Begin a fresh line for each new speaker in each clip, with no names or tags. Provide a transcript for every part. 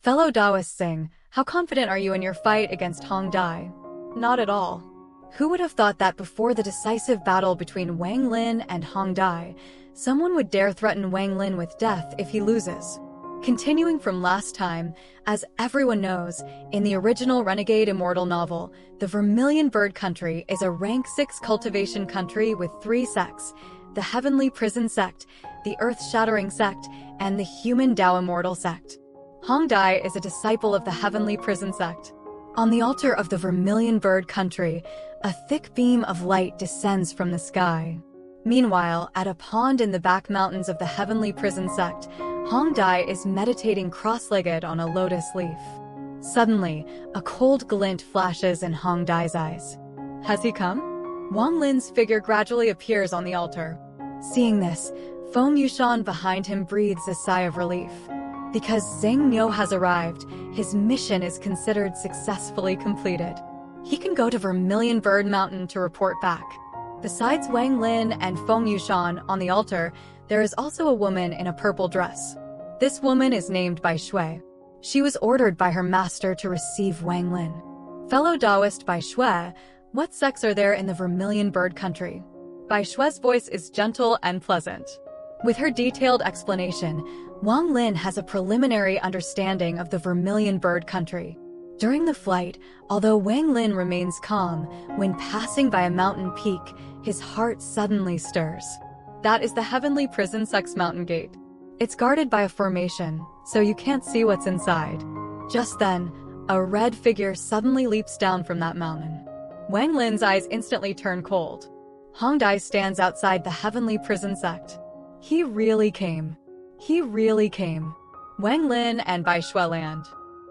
Fellow Taoists sing, how confident are you in your fight against Hong Dai? Not at all. Who would have thought that before the decisive battle between Wang Lin and Hong Dai, someone would dare threaten Wang Lin with death if he loses? Continuing from last time, as everyone knows, in the original Renegade Immortal novel, the Vermillion Bird Country is a rank 6 cultivation country with 3 sects: the Heavenly Prison Sect, the Earth-Shattering Sect, and the Human Tao Immortal Sect. Hong Dai is a disciple of the Heavenly Prison Sect. On the altar of the Vermillion Bird Country, a thick beam of light descends from the sky. Meanwhile, at a pond in the back mountains of the Heavenly Prison Sect, Hong Dai is meditating cross-legged on a lotus leaf. Suddenly, a cold glint flashes in Hong Dai's eyes. Has he come? Wang Lin's figure gradually appears on the altar. Seeing this, Feng Yushan behind him breathes a sigh of relief. Because Zhang Miao has arrived, his mission is considered successfully completed. He can go to Vermillion Bird Mountain to report back. Besides Wang Lin and Feng Yushan on the altar, there is also a woman in a purple dress. This woman is named Bai Shui. She was ordered by her master to receive Wang Lin. Fellow Taoist Bai Shui, what sects are there in the Vermillion Bird Country? Bai Shui's voice is gentle and pleasant. With her detailed explanation, Wang Lin has a preliminary understanding of the Vermillion Bird Country. During the flight, although Wang Lin remains calm, when passing by a mountain peak, his heart suddenly stirs. That is the Heavenly Prison Sect's mountain gate. It's guarded by a formation, so you can't see what's inside. Just then, a red figure suddenly leaps down from that mountain. Wang Lin's eyes instantly turn cold. Hong Dai stands outside the Heavenly Prison Sect. He really came. He really came. Wang Lin and Bai Shui land.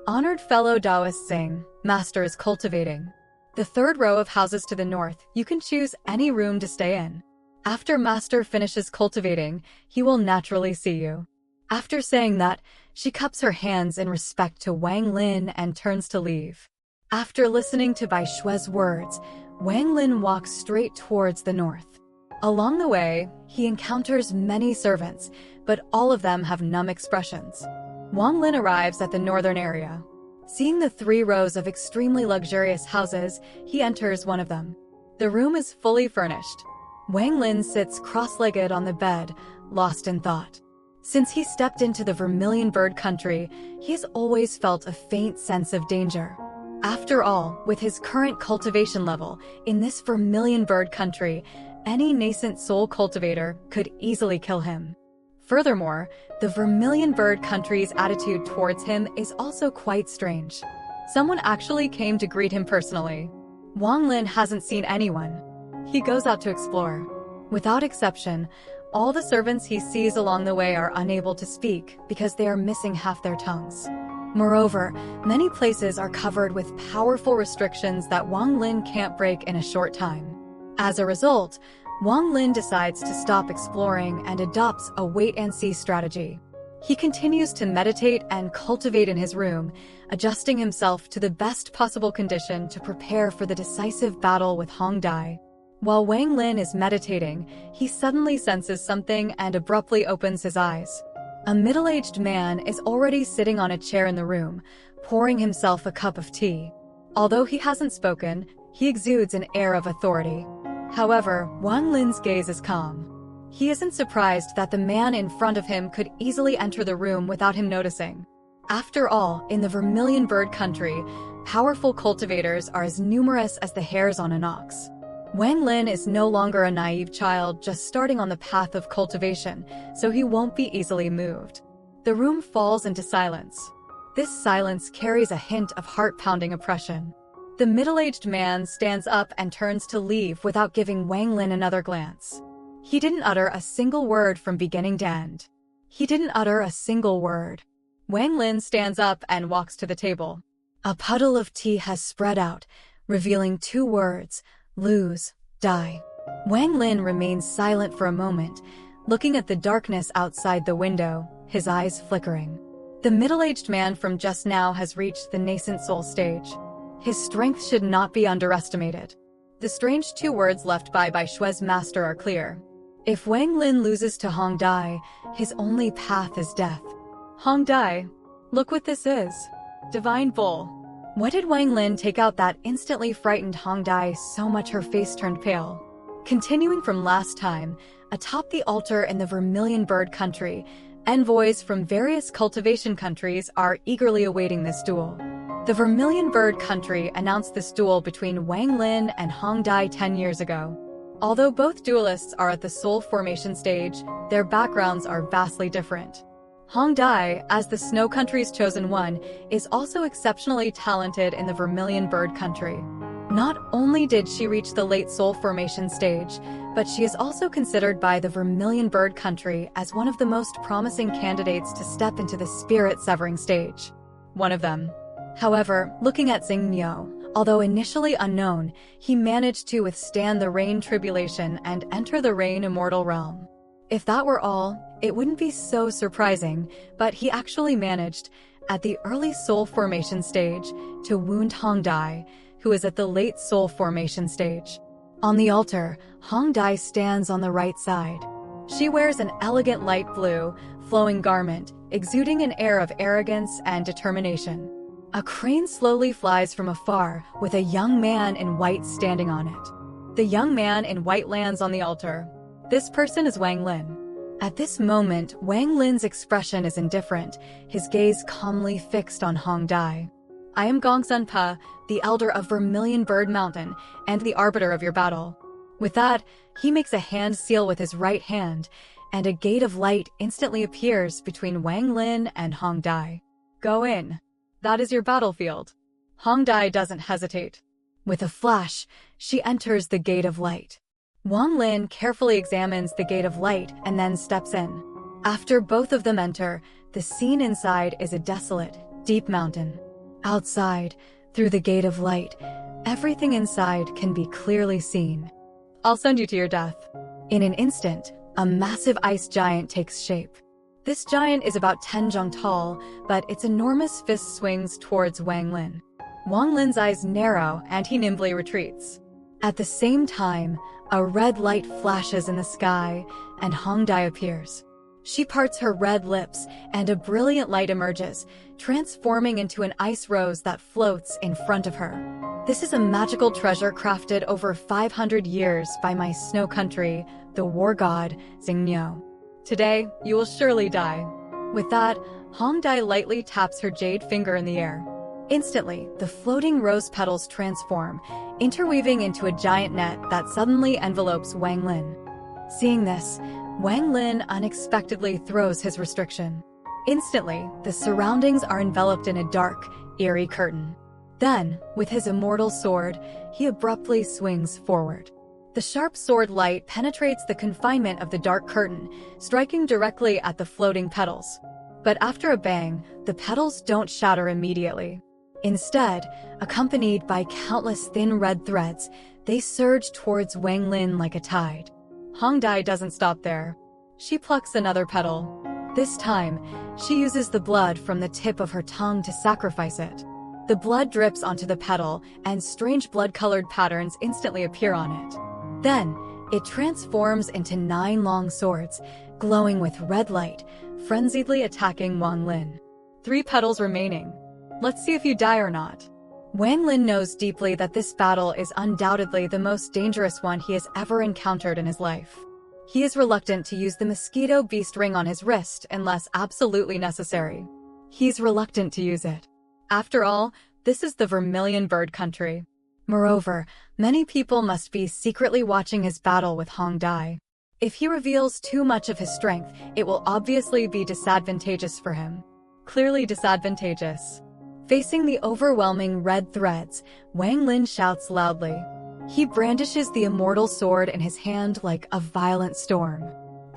Honored fellow Taoists sing, Master is cultivating. The third row of houses to the north, you can choose any room to stay in. After Master finishes cultivating, he will naturally see you. After saying that, she cups her hands in respect to Wang Lin and turns to leave. After listening to Bai Shui's words, Wang Lin walks straight towards the north. Along the way, he encounters many servants, but all of them have numb expressions. Wang Lin arrives at the northern area. Seeing the 3 rows of extremely luxurious houses, he enters one of them. The room is fully furnished. Wang Lin sits cross-legged on the bed, lost in thought. Since he stepped into the Vermillion Bird Country, he has always felt a faint sense of danger. After all, with his current cultivation level, in this Vermillion Bird Country, any nascent soul cultivator could easily kill him. Furthermore, the Vermillion Bird Country's attitude towards him is also quite strange. Someone actually came to greet him personally. Wang Lin hasn't seen anyone. He goes out to explore. Without exception, all the servants he sees along the way are unable to speak because they are missing half their tongues. Moreover, many places are covered with powerful restrictions that Wang Lin can't break in a short time. As a result, Wang Lin decides to stop exploring and adopts a wait-and-see strategy. He continues to meditate and cultivate in his room, adjusting himself to the best possible condition to prepare for the decisive battle with Hong Dai. While Wang Lin is meditating, he suddenly senses something and abruptly opens his eyes. A middle-aged man is already sitting on a chair in the room, pouring himself a cup of tea. Although he hasn't spoken, he exudes an air of authority. However, Wang Lin's gaze is calm. He isn't surprised that the man in front of him could easily enter the room without him noticing. After all, in the Vermillion Bird Country, powerful cultivators are as numerous as the hairs on an ox. Wang Lin is no longer a naive child just starting on the path of cultivation, so he won't be easily moved. The room falls into silence. This silence carries a hint of heart-pounding oppression. The middle-aged man stands up and turns to leave without giving Wang Lin another glance. He didn't utter a single word from beginning to end. He didn't utter a single word. Wang Lin stands up and walks to the table. A puddle of tea has spread out, revealing 2 words: lose, die. Wang Lin remains silent for a moment, looking at the darkness outside the window, his eyes flickering. The middle-aged man from just now has reached the nascent soul stage. His strength should not be underestimated. The strange 2 words left by Bai Shui's master are clear. If Wang Lin loses to Hong Dai, his only path is death. Hong Dai, Look what this is. Divine Bull. What did Wang Lin take out that instantly frightened Hong Dai so much her face turned pale? Continuing from last time, atop the altar in the Vermillion bird country, envoys from various cultivation countries are eagerly awaiting this duel. The Vermillion bird country announced this duel between Wang Lin and Hong Dai 10 years ago. Although both duelists are at the soul formation stage, their backgrounds are vastly different. Hong Dai, as the Snow Country's chosen one, is also exceptionally talented in the Vermillion bird country. Not only did she reach the late soul formation stage, but she is also considered by the Vermillion bird country as one of the most promising candidates to step into the spirit-severing stage. One of them. However, looking at Xingniu, although initially unknown, he managed to withstand the Rain Tribulation and enter the Rain Immortal realm. If that were all, it wouldn't be so surprising, but he actually managed, at the early soul formation stage, to wound Hong Dai, who is at the late soul formation stage. On the altar, Hong Dai stands on the right side. She wears an elegant light blue, flowing garment, exuding an air of arrogance and determination. A crane slowly flies from afar, with a young man in white standing on it. The young man in white lands on the altar. This person is Wang Lin. At this moment, Wang Lin's expression is indifferent, his gaze calmly fixed on Hong Dai. I am Gongsun Pa, the elder of Vermillion Bird Mountain, and the arbiter of your battle. With that, he makes a hand seal with his right hand, and a gate of light instantly appears between Wang Lin and Hong Dai. Go in. That is your battlefield. Hong Dai doesn't hesitate. With a flash, she enters the gate of light. Wang Lin carefully examines the gate of light and then steps in. After both of them enter, the scene inside is a desolate, deep mountain. Outside, through the gate of light, everything inside can be clearly seen. I'll send you to your death. In an instant, a massive ice giant takes shape. This giant is about 10 jung tall, but its enormous fist swings towards Wang Lin. Wang Lin's eyes narrow and he nimbly retreats. At the same time, a red light flashes in the sky and Hong Dai appears. She parts her red lips and a brilliant light emerges, transforming into an ice rose that floats in front of her. This is a magical treasure crafted over 500 years by my snow country, the war god, Xingniu. Today, you will surely die. With that, Hong Dai lightly taps her jade finger in the air. Instantly, the floating rose petals transform, interweaving into a giant net that suddenly envelopes Wang Lin. Seeing this, Wang Lin unexpectedly throws his restriction. Instantly, the surroundings are enveloped in a dark, eerie curtain. Then, with his immortal sword, he abruptly swings forward. The sharp sword light penetrates the confinement of the dark curtain, striking directly at the floating petals. But after a bang, the petals don't shatter immediately. Instead, accompanied by countless thin red threads, they surge towards Wang Lin like a tide. Hong Dai doesn't stop there. She plucks another petal. This time, she uses the blood from the tip of her tongue to sacrifice it. The blood drips onto the petal, and strange blood-colored patterns instantly appear on it. Then, it transforms into 9 long swords, glowing with red light, frenziedly attacking Wang Lin. 3 petals remaining. Let's see if you die or not. Wang Lin knows deeply that this battle is undoubtedly the most dangerous one he has ever encountered in his life. He is reluctant to use the mosquito beast ring on his wrist unless absolutely necessary. He's reluctant to use it. After all, this is the Vermillion bird country. Moreover, many people must be secretly watching his battle with Hong Dai. If he reveals too much of his strength, it will obviously be disadvantageous for him. Clearly disadvantageous. Facing the overwhelming red threads, Wang Lin shouts loudly. He brandishes the immortal sword in his hand like a violent storm.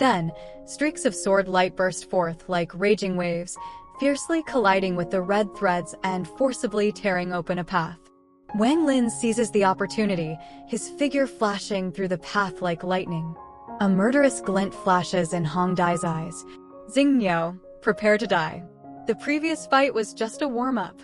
Then, streaks of sword light burst forth like raging waves, fiercely colliding with the red threads and forcibly tearing open a path. Wang Lin seizes the opportunity, his figure flashing through the path like lightning. A murderous glint flashes in Hong Dai's eyes. Xingniu, prepare to die. The previous fight was just a warm-up.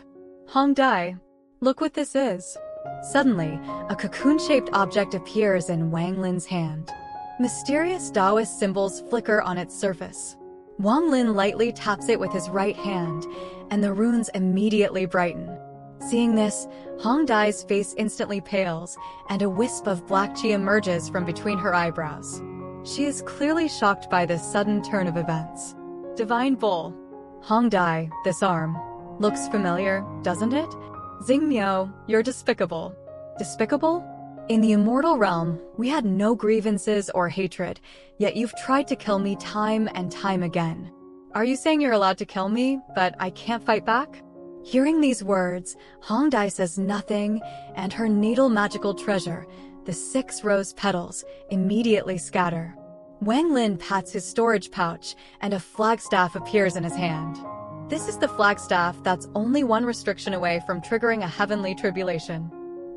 Hong Dai, look what this is. Suddenly, a cocoon-shaped object appears in Wang Lin's hand. Mysterious Taoist symbols flicker on its surface. Wang Lin lightly taps it with his right hand, and the runes immediately brighten. Seeing this, Hong Dai's face instantly pales, and a wisp of black chi emerges from between her eyebrows. She is clearly shocked by this sudden turn of events. Divine Bull. Hong Dai, this arm. Looks familiar, doesn't it? Xingmiao, you're despicable. Despicable? In the immortal realm, we had no grievances or hatred, yet you've tried to kill me time and time again. Are you saying you're allowed to kill me, but I can't fight back? Hearing these words, Hong Dai says nothing, and her natal magical treasure, the 6 rose petals, immediately scatter. Wang Lin pats his storage pouch, and a flagstaff appears in his hand. This is the flagstaff that's only one restriction away from triggering a heavenly tribulation.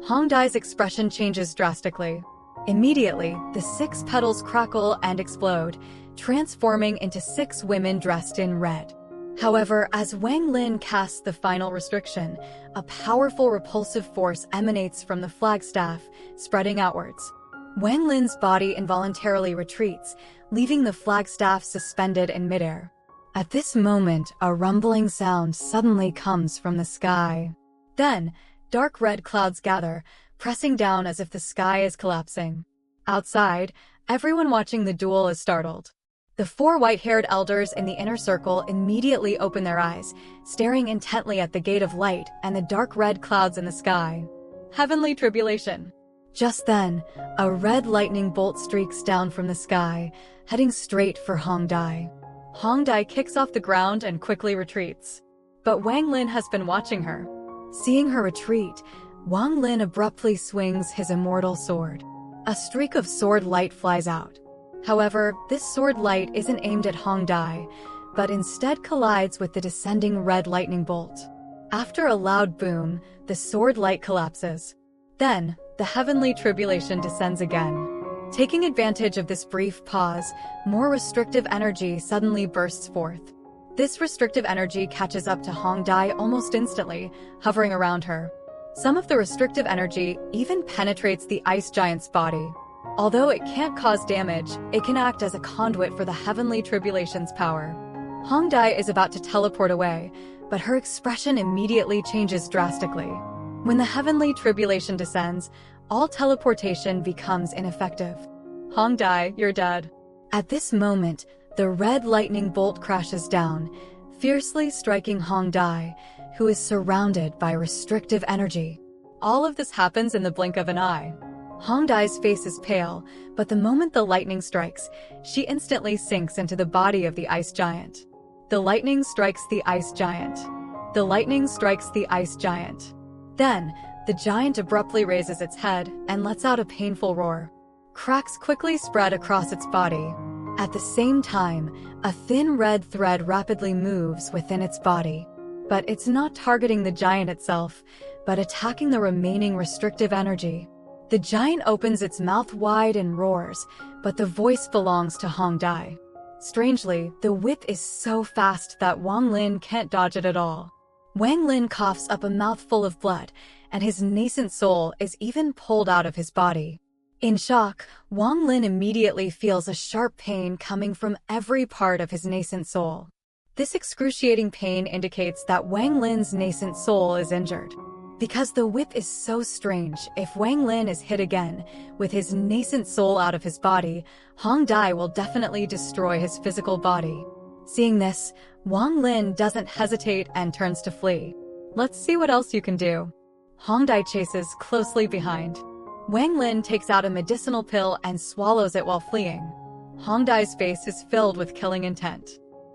Hong Dai's expression changes drastically. Immediately, the 6 petals crackle and explode, transforming into 6 women dressed in red. However, as Wang Lin casts the final restriction, a powerful repulsive force emanates from the flagstaff, spreading outwards. Wang Lin's body involuntarily retreats, leaving the flagstaff suspended in midair. At this moment, a rumbling sound suddenly comes from the sky. Then, dark red clouds gather, pressing down as if the sky is collapsing. Outside, everyone watching the duel is startled. The 4 white-haired elders in the inner circle immediately open their eyes, staring intently at the gate of light and the dark red clouds in the sky. Heavenly tribulation. Just then, a red lightning bolt streaks down from the sky, heading straight for Hong Dai. Hong Dai kicks off the ground and quickly retreats. But Wang Lin has been watching her. Seeing her retreat, Wang Lin abruptly swings his immortal sword. A streak of sword light flies out. However, this sword light isn't aimed at Hong Dai, but instead collides with the descending red lightning bolt. After a loud boom, the sword light collapses. Then, the heavenly tribulation descends again. Taking advantage of this brief pause, more restrictive energy suddenly bursts forth. This restrictive energy catches up to Hong Dai almost instantly, hovering around her. Some of the restrictive energy even penetrates the ice giant's body. Although it can't cause damage, it can act as a conduit for the heavenly tribulation's power. Hong Dai is about to teleport away, but her expression immediately changes drastically. When the heavenly tribulation descends, all teleportation becomes ineffective. Hong Dai, you're dead. At this moment, the red lightning bolt crashes down, fiercely striking Hong Dai, who is surrounded by restrictive energy. All of this happens in the blink of an eye. Hong Dai's face is pale, but the moment the lightning strikes, she instantly sinks into the body of the ice giant. The lightning strikes the ice giant. The lightning strikes the ice giant. Then, the giant abruptly raises its head and lets out a painful roar. Cracks quickly spread across its body. At the same time, a thin red thread rapidly moves within its body. But it's not targeting the giant itself, but attacking the remaining restrictive energy. The giant opens its mouth wide and roars, but the voice belongs to Hong Dai. Strangely, the whip is so fast that Wang Lin can't dodge it at all. Wang Lin coughs up a mouthful of blood, and his nascent soul is even pulled out of his body. In shock, Wang Lin immediately feels a sharp pain coming from every part of his nascent soul. This excruciating pain indicates that Wang Lin's nascent soul is injured. Because the whip is so strange, if Wang Lin is hit again, with his nascent soul out of his body, Hong Dai will definitely destroy his physical body. Seeing this, Wang Lin doesn't hesitate and turns to flee. Let's see what else you can do. Hong Dai chases closely behind. Wang Lin takes out a medicinal pill and swallows it while fleeing. Hong Dai's face is filled with killing intent.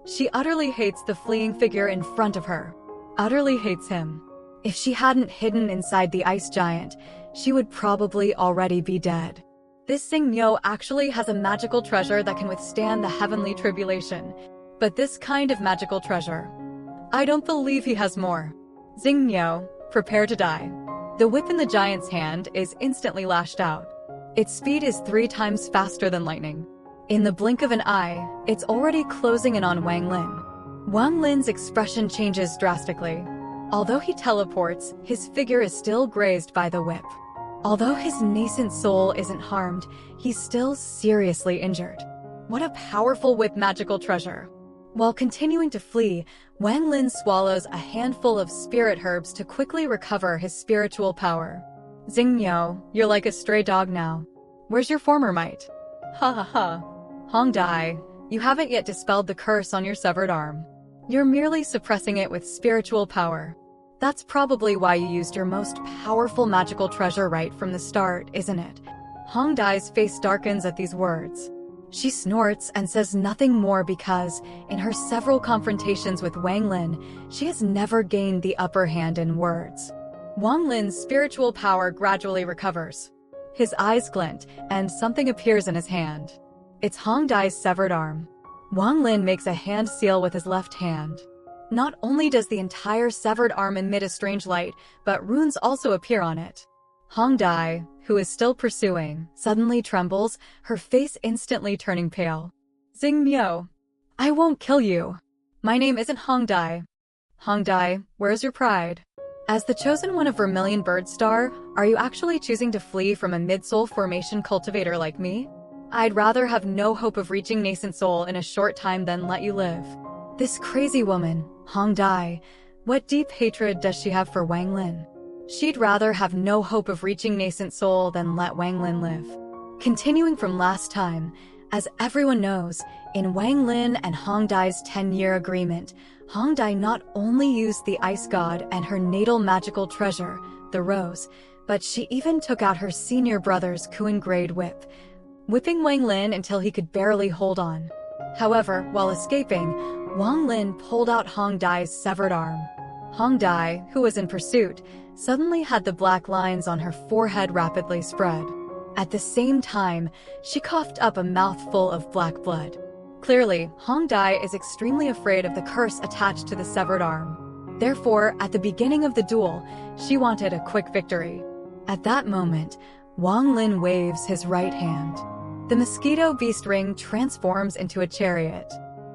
She utterly hates the fleeing figure in front of her. Utterly hates him. If she hadn't hidden inside the ice giant, she would probably already be dead. This Xingmiao actually has a magical treasure that can withstand the heavenly tribulation. But this kind of magical treasure, I don't believe he has more. Xingmiao, prepare to die. The whip in the giant's hand is instantly lashed out. Its speed is 3 times faster than lightning. In the blink of an eye, it's already closing in on Wang Lin. Wang Lin's expression changes drastically. Although he teleports, his figure is still grazed by the whip. Although his nascent soul isn't harmed, he's still seriously injured. What a powerful whip magical treasure. While continuing to flee, Wang Lin swallows a handful of spirit herbs to quickly recover his spiritual power. Xingmiao, you're like a stray dog now. Where's your former might? Ha ha ha. Hong Dai, you haven't yet dispelled the curse on your severed arm. You're merely suppressing it with spiritual power. That's probably why you used your most powerful magical treasure right from the start, isn't it? Hong Dai's face darkens at these words. She snorts and says nothing more because, in her several confrontations with Wang Lin, she has never gained the upper hand in words. Wang Lin's spiritual power gradually recovers. His eyes glint, and something appears in his hand. It's Hong Dai's severed arm. Wang Lin makes a hand seal with his left hand. Not only does the entire severed arm emit a strange light, but runes also appear on it. Hong Dai, who is still pursuing, suddenly trembles, her face instantly turning pale. Xingmiao, I won't kill you. My name isn't Hong Dai. Hong Dai, where's your pride? As the chosen one of Vermillion Bird Star, are you actually choosing to flee from a mid-soul formation cultivator like me? I'd rather have no hope of reaching nascent soul in a short time than let you live. This crazy woman, Hong Dai, what deep hatred does she have for Wang Lin? She'd rather have no hope of reaching nascent soul than let Wang Lin live. Continuing from last time, as everyone knows, in Wang Lin and Hong Dai's 10-year agreement, Hong Dai not only used the ice god and her natal magical treasure, the rose, but she even took out her senior brother's Kuan-grade whip, whipping Wang Lin until he could barely hold on. However, while escaping, Wang Lin pulled out Hong Dai's severed arm. Hong Dai, who was in pursuit, suddenly had the black lines on her forehead rapidly spread. At the same time, she coughed up a mouthful of black blood. Clearly, Hong Dai is extremely afraid of the curse attached to the severed arm. Therefore, at the beginning of the duel, she wanted a quick victory. At that moment, Wang Lin waves his right hand. The mosquito beast ring transforms into a chariot.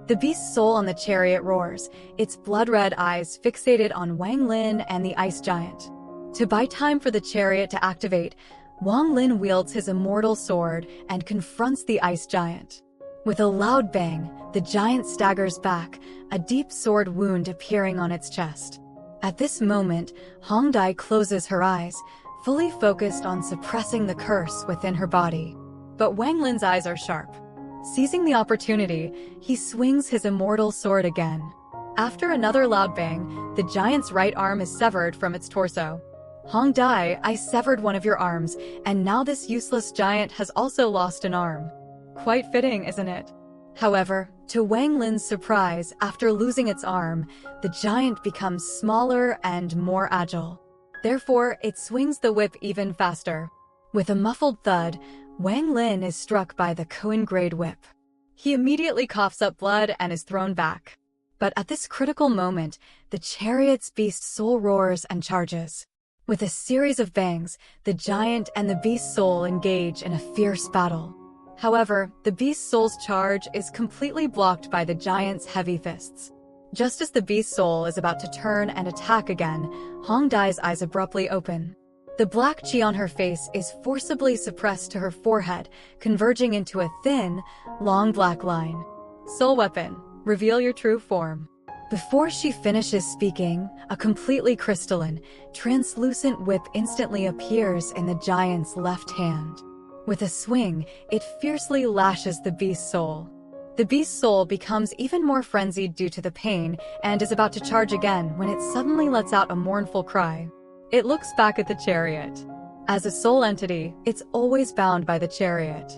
The beast's soul on the chariot roars, its blood-red eyes fixated on Wang Lin and the ice giant. To buy time for the chariot to activate, Wang Lin wields his immortal sword and confronts the ice giant. With a loud bang, the giant staggers back, a deep sword wound appearing on its chest. At this moment, Hong Dai closes her eyes, fully focused on suppressing the curse within her body. But Wang Lin's eyes are sharp. Seizing the opportunity, he swings his immortal sword again. After another loud bang, the giant's right arm is severed from its torso. Hong Dai, I severed one of your arms, and now this useless giant has also lost an arm. Quite fitting, isn't it? However, to Wang Lin's surprise, after losing its arm, the giant becomes smaller and more agile. Therefore, it swings the whip even faster. With a muffled thud, Wang Lin is struck by the Kuan-grade whip. He immediately coughs up blood and is thrown back. But at this critical moment, the chariot's beast soul roars and charges. With a series of bangs, the giant and the beast's soul engage in a fierce battle. However, the beast's soul's charge is completely blocked by the giant's heavy fists. Just as the beast's soul is about to turn and attack again, Hong Dai's eyes abruptly open. The black chi on her face is forcibly suppressed to her forehead, converging into a thin, long black line. Soul weapon, reveal your true form. Before she finishes speaking, a completely crystalline, translucent whip instantly appears in the giant's left hand. With a swing, it fiercely lashes the beast's soul. The beast's soul becomes even more frenzied due to the pain and is about to charge again when it suddenly lets out a mournful cry. It looks back at the chariot. As a soul entity, it's always bound by the chariot.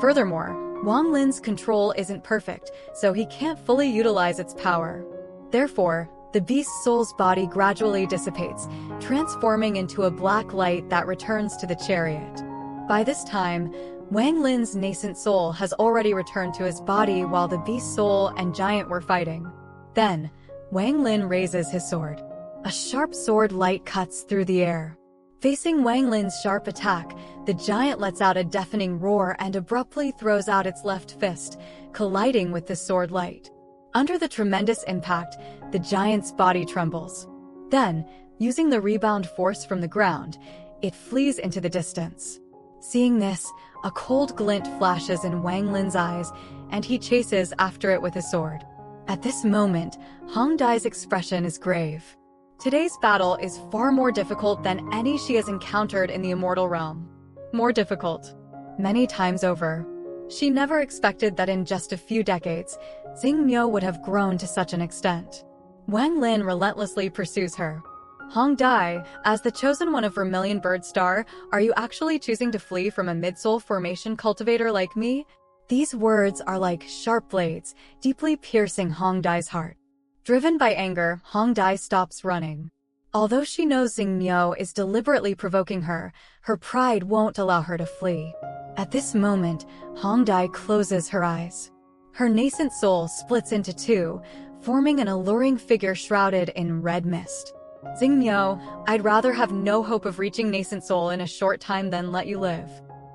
Furthermore, Wang Lin's control isn't perfect, so he can't fully utilize its power. Therefore, the beast's soul's body gradually dissipates, transforming into a black light that returns to the chariot. By this time, Wang Lin's nascent soul has already returned to his body while the beast's soul and giant were fighting. Then, Wang Lin raises his sword. A sharp sword light cuts through the air. Facing Wang Lin's sharp attack, the giant lets out a deafening roar and abruptly throws out its left fist, colliding with the sword light. Under the tremendous impact, the giant's body trembles. Then, using the rebound force from the ground, it flees into the distance. Seeing this, a cold glint flashes in Wang Lin's eyes, and he chases after it with his sword. At this moment, Hong Dai's expression is grave. Today's battle is far more difficult than any she has encountered in the immortal realm. More difficult. Many times over. She never expected that in just a few decades, Xingmiu would have grown to such an extent. Wang Lin relentlessly pursues her. Hong Dai, as the chosen one of Vermillion Bird Star, are you actually choosing to flee from a mid-soul formation cultivator like me? These words are like sharp blades, deeply piercing Hong Dai's heart. Driven by anger, Hong Dai stops running. Although she knows Xingmiu is deliberately provoking her, her pride won't allow her to flee. At this moment, Hong Dai closes her eyes. Her nascent soul splits into two, forming an alluring figure shrouded in red mist. Xingmiu, I'd rather have no hope of reaching nascent soul in a short time than let you live.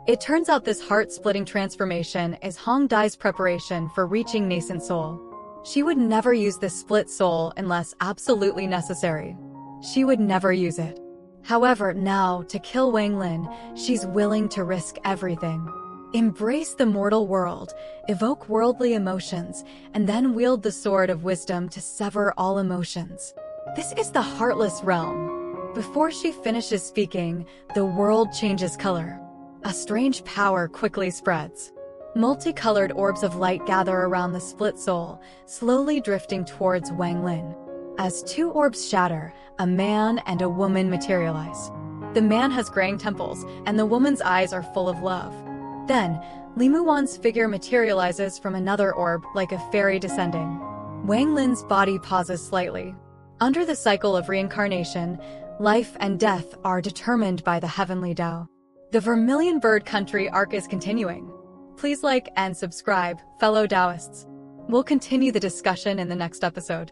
It turns out this heart-splitting transformation is Hong Dai's preparation for reaching nascent soul. She would never use this split soul unless absolutely necessary. She would never use it. However, now, to kill Wang Lin, she's willing to risk everything. Embrace the mortal world, evoke worldly emotions, and then wield the sword of wisdom to sever all emotions. This is the heartless realm. Before she finishes speaking, the world changes color. A strange power quickly spreads. Multicolored orbs of light gather around the split soul, slowly drifting towards Wang Lin. As two orbs shatter, a man and a woman materialize. The man has graying temples, and the woman's eyes are full of love. Then, Limu Wan's figure materializes from another orb like a fairy descending. Wang Lin's body pauses slightly. Under the cycle of reincarnation, life and death are determined by the heavenly Tao. The Vermillion Bird Country arc is continuing. Please like and subscribe, fellow Taoists. We'll continue the discussion in the next episode.